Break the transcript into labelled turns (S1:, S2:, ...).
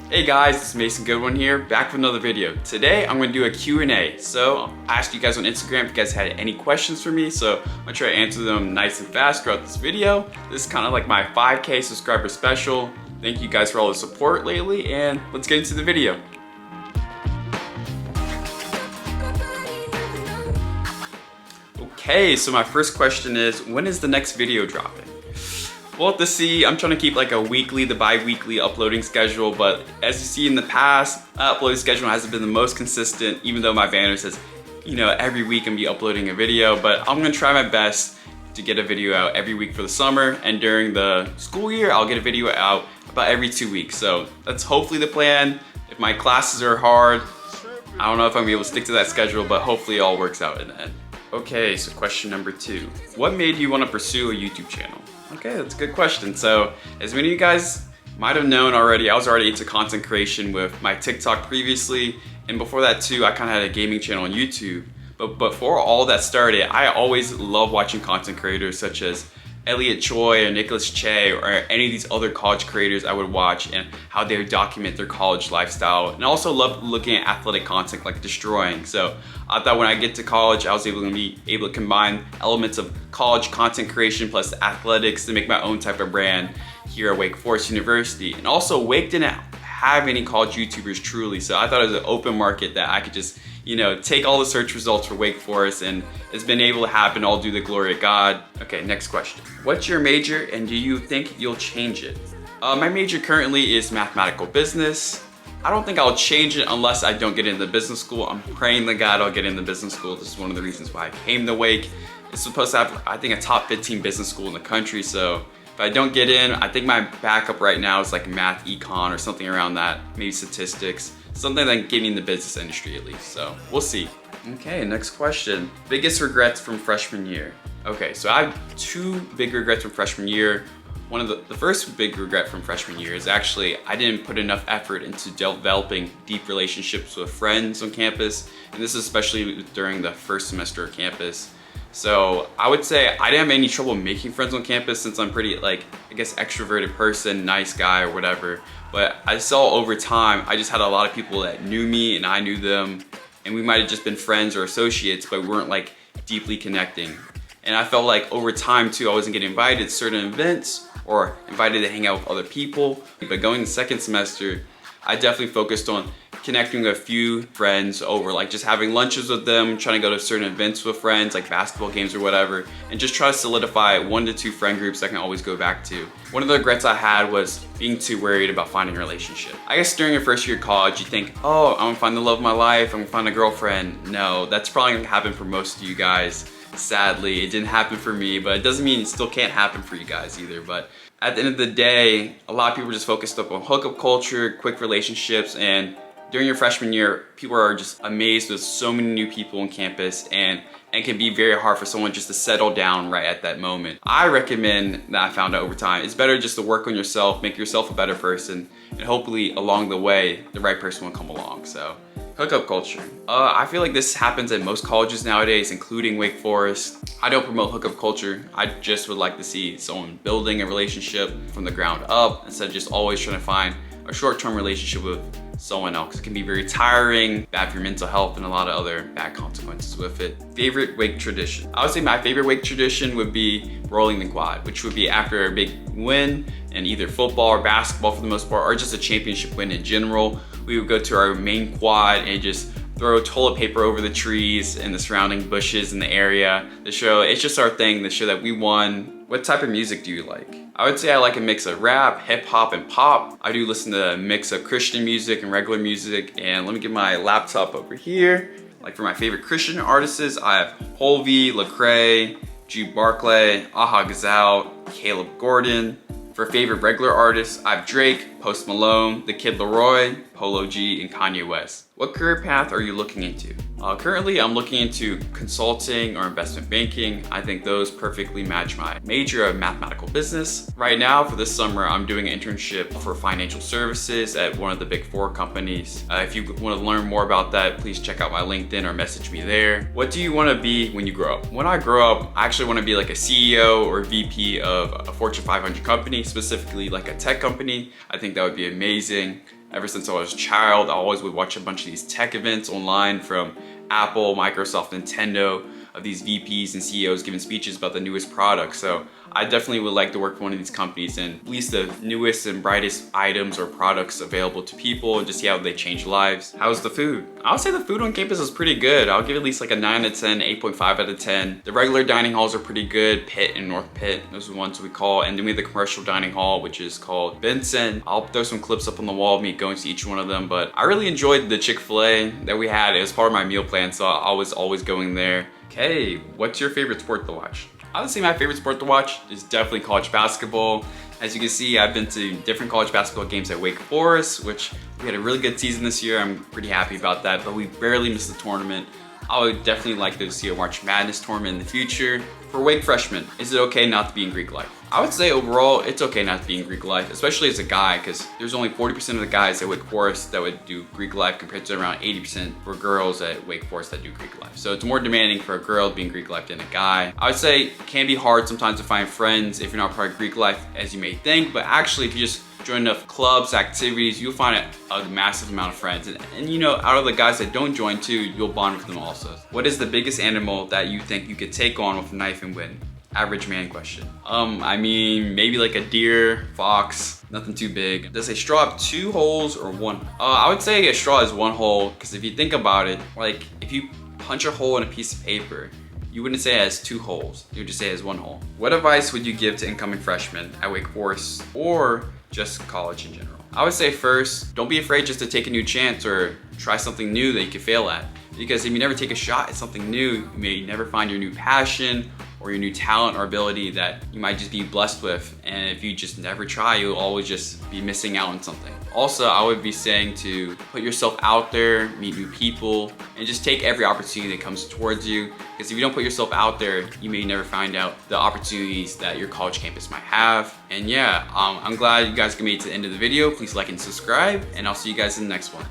S1: Hey guys, it's Mason Goodwin here, back with another video. Today I'm going to do a Q&A. So I asked you guys on Instagram if you guys had any questions for me, so I'm going to try to answer them nice and fast throughout this video. This is kind of like my 5K subscriber special. Thank you guys for all the support lately, and let's get into the video. Okay, so my first question is, when is the next video dropping? Well, to see, I'm trying to keep like a weekly to bi-weekly uploading schedule, but as you see in the past, uploading schedule hasn't been the most consistent, even though my banner says, every week I'm gonna be uploading a video, but I'm gonna try my best to get a video out every week for the summer, and during the school year, I'll get a video out about every 2 weeks. So that's hopefully the plan. If my classes are hard, I don't know if I'm gonna be able to stick to that schedule, but hopefully it all works out in the end. Okay, so question number 2. What made you want to pursue a YouTube channel? Okay, that's a good question. So, as many of you guys might have known already, I was already into content creation with my TikTok previously, and before that too, I kind of had a gaming channel on YouTube. But before all that started, I always loved watching content creators such as Elliot Choi or Nicholas Che or any of these other college creators I would watch and how they would document their college lifestyle. And I also loved looking at athletic content like Destroying. So I thought when I get to college, I was able to combine elements of college content creation plus athletics to make my own type of brand here at Wake Forest University. And also Wake didn't have any college YouTubers truly, so I thought it was an open market that I could just take all the search results for Wake Forest, and it's been able to happen all due to the glory of God. Okay, next question. What's your major and do you think you'll change it? My major currently is mathematical business. I don't think I'll change it unless I don't get into business school. I'm praying to God I'll get into business school. This is one of the reasons why I came to Wake. It's supposed to have, I think, a top 15 business school in the country, so if I don't get in, I think my backup right now is like math, econ, or something around that, maybe statistics, something that can get me in the business industry at least, so we'll see. Okay, next question. Biggest regrets from freshman year. Okay, so I have 2 big regrets from freshman year. One of the first big regret from freshman year is actually I didn't put enough effort into developing deep relationships with friends on campus, and this is especially during the first semester of campus. So I would say I didn't have any trouble making friends on campus since I'm pretty, extroverted person, nice guy or whatever. But I saw over time, I just had a lot of people that knew me and I knew them, and we might have just been friends or associates, but we weren't deeply connecting. And I felt like over time too, I wasn't getting invited to certain events or invited to hang out with other people. But going the second semester, I definitely focused on connecting with a few friends over just having lunches with them, trying to go to certain events with friends like basketball games or whatever, and just try to solidify 1 to 2 friend groups I can always go back to. One of the regrets I had was being too worried about finding a relationship. I guess during your first year of college, you think, oh, I'm gonna find the love of my life, I'm gonna find a girlfriend. No, that's probably gonna happen for most of you guys. Sadly, it didn't happen for me, but it doesn't mean it still can't happen for you guys either. But at the end of the day, a lot of people are just focused up on hookup culture, quick relationships, and during your freshman year, people are just amazed with so many new people on campus, and it can be very hard for someone just to settle down right at that moment. I recommend that I found out over time, it's better just to work on yourself, make yourself a better person, and hopefully along the way, the right person will come along. So, hookup culture. I feel like this happens at most colleges nowadays, including Wake Forest. I don't promote hookup culture. I just would like to see someone building a relationship from the ground up instead of just always trying to find a short-term relationship with someone else. It can be very tiring, bad for your mental health, and a lot of other bad consequences with it. Favorite Wake tradition? I would say my favorite Wake tradition would be rolling the quad, which would be after a big win in either football or basketball for the most part, or just a championship win in general. We would go to our main quad and just throw toilet paper over the trees and the surrounding bushes in the area to show, it's just our thing to show that we won. What type of music do you like? I would say I like a mix of rap, hip hop, and pop. I do listen to a mix of Christian music and regular music, and let me get my laptop over here. For my favorite Christian artists, I have Holvey, Lecrae, Jude Barclay, Aha Gazelle, Caleb Gordon. For favorite regular artists, I have Drake, Post Malone, The Kid Laroi, Polo G, and Kanye West. What career path are you looking into? Currently, I'm looking into consulting or investment banking. I think those perfectly match my major of mathematical business. Right now, for this summer, I'm doing an internship for financial services at one of the big 4 companies. If you want to learn more about that, please check out my LinkedIn or message me there. What do you want to be when you grow up? When I grow up, I actually want to be like a CEO or VP of a Fortune 500 company, specifically like a tech company. I think that would be amazing. Ever since I was a child, I always would watch a bunch of these tech events online from Apple, Microsoft, Nintendo, of these VPs and CEOs giving speeches about the newest products. So I definitely would like to work for one of these companies and release the newest and brightest items or products available to people and just see how they change lives. How's the food? I would say the food on campus is pretty good. I'll give it at least like a 9 out of 10, 8.5 out of 10. The regular dining halls are pretty good. Pitt and North Pitt, those are the ones we call. And then we have the commercial dining hall, which is called Benson. I'll throw some clips up on the wall of me going to each one of them, but I really enjoyed the Chick-fil-A that we had. It was part of my meal plan, so I was always going there. Okay, what's your favorite sport to watch? I would say my favorite sport to watch is definitely college basketball. As you can see, I've been to different college basketball games at Wake Forest, which we had a really good season this year. I'm pretty happy about that, but we barely missed the tournament. I would definitely like to see a March Madness tournament in the future. For Wake freshmen, is it okay not to be in Greek life? I would say overall, it's okay not to be in Greek life, especially as a guy, because there's only 40% of the guys at Wake Forest that would do Greek life compared to around 80% for girls at Wake Forest that do Greek life. So it's more demanding for a girl to be in Greek life than a guy. I would say it can be hard sometimes to find friends if you're not part of Greek life as you may think, but actually if you just join enough clubs, activities, you'll find a massive amount of friends. And you know, out of the guys that don't join too, you'll bond with them also. What is the biggest animal that you think you could take on with a knife and win? Average man question. I mean, maybe like a deer, fox, nothing too big. Does a straw have 2 holes or 1? I would say a straw has 1 hole, because if you think about it, like if you punch a hole in a piece of paper, you wouldn't say it has 2 holes. You would just say it has 1 hole. What advice would you give to incoming freshmen at Wake Forest or just college in general? I would say first, don't be afraid just to take a new chance or try something new that you could fail at. Because if you never take a shot at something new, you may never find your new passion or your new talent or ability that you might just be blessed with. And if you just never try, you'll always just be missing out on something. Also, I would be saying to put yourself out there, meet new people, and just take every opportunity that comes towards you. Because if you don't put yourself out there, you may never find out the opportunities that your college campus might have. And yeah, I'm glad you guys made it to the end of the video. Please like and subscribe, and I'll see you guys in the next one.